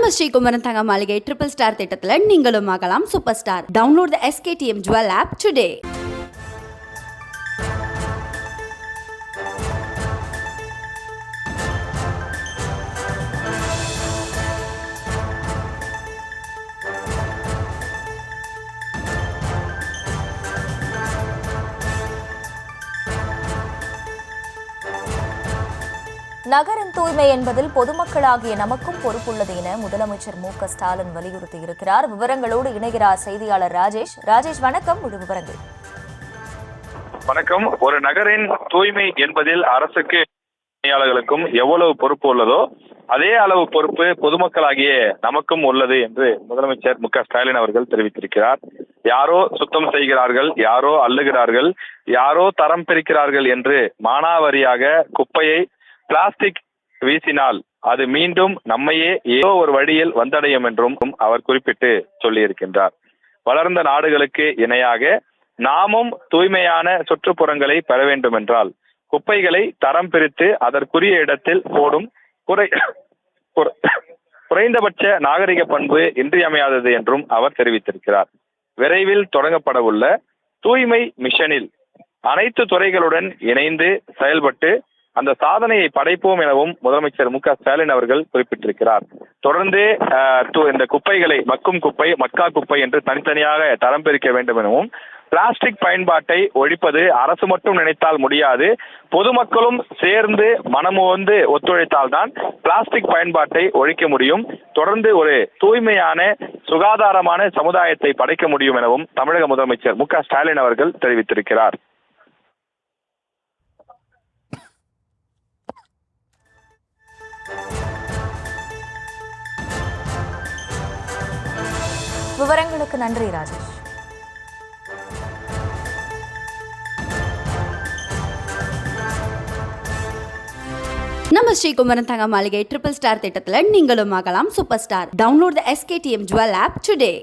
நம்ம ஸ்ரீகுமரன் தங்க மாளிகை ட்ரிபிள் ஸ்டார் திட்டத்தில் நீங்களும் ஆகலாம் சூப்பர் ஸ்டார். டவுன்லோட் த SKTM Jewel app today. நகரின் தூய்மை என்பதில் பொதுமக்களாகிய நமக்கும் பொறுப்புள்ளது என முதலமைச்சர் மு.க.ஸ்டாலின் வலியுறுத்தியிருக்கிறார். விவரங்களோடு இணைகிறார் செய்தியாளர் ராஜேஷ். ராஜேஷ், வணக்கம். முழு விவரங்கள். வணக்கம். ஒரு நகரின் தூய்மை என்பதில் அரசுக்கு பணியாளர்களுக்கும் எவ்வளவு பொறுப்பு உள்ளதோ அதே அளவு பொறுப்பு பொதுமக்களாகிய நமக்கும் உள்ளது என்று முதலமைச்சர் மு.க.ஸ்டாலின் அவர்கள் தெரிவித்திருக்கிறார். யாரோ சுத்தம் செய்கிறார்கள், யாரோ அள்ளுகிறார்கள், யாரோ தரம் பிரிக்கிறார்கள் என்று மானாவாரியாக குப்பையை பிளாஸ்டிக் வீசினால் அது மீண்டும் நம்மையே ஏதோ ஒரு வழியில் வந்தடையும் என்றும் அவர் குறிப்பிட்டு சொல்லியிருக்கின்றார். வளர்ந்த நாடுகளுக்கு இணையாக நாமும் தூய்மையான சுற்றுப்புறங்களை பெற வேண்டும் என்றால் குப்பைகளை தரம் பிரித்து அதற்குரிய இடத்தில் போடும் குறைந்தபட்ச நாகரிக பண்பு இன்றியமையாதது என்றும் அவர் தெரிவித்திருக்கிறார். விரைவில் தொடங்கப்படவுள்ள தூய்மை மிஷனில் அனைத்து துறைகளுடன் இணைந்து செயல்பட்டு அந்த சாதனையை படைப்போம் எனவும் முதலமைச்சர் மு.க.ஸ்டாலின் அவர்கள் குறிப்பிட்டிருக்கிறார். தொடர்ந்து இந்த குப்பைகளை மக்கும் குப்பை, மக்கா குப்பை என்று தனித்தனியாக தரம் பிரிக்க வேண்டும் எனவும், பிளாஸ்டிக் பயன்பாட்டை ஒழிப்பது அரசு மட்டும் நினைத்தால் முடியாது, பொதுமக்களும் சேர்ந்து மனமுவந்து ஒத்துழைத்தால்தான் பிளாஸ்டிக் பயன்பாட்டை ஒழிக்க முடியும், தொடர்ந்து ஒரு தூய்மையான சுகாதாரமான சமுதாயத்தை படைக்க முடியும் எனவும் தமிழக முதலமைச்சர் மு.க.ஸ்டாலின் அவர்கள் தெரிவித்திருக்கிறார். விவரங்களுக்கு நன்றி ராஜேஷ். நம்ம ஸ்ரீகுமரன் தங்க மாளிகை ட்ரிபிள் ஸ்டார் திட்டத்தில் நீங்களும் ஆகலாம் சூப்பர் ஸ்டார். டவுன்லோட் த SKTM Jewel app today.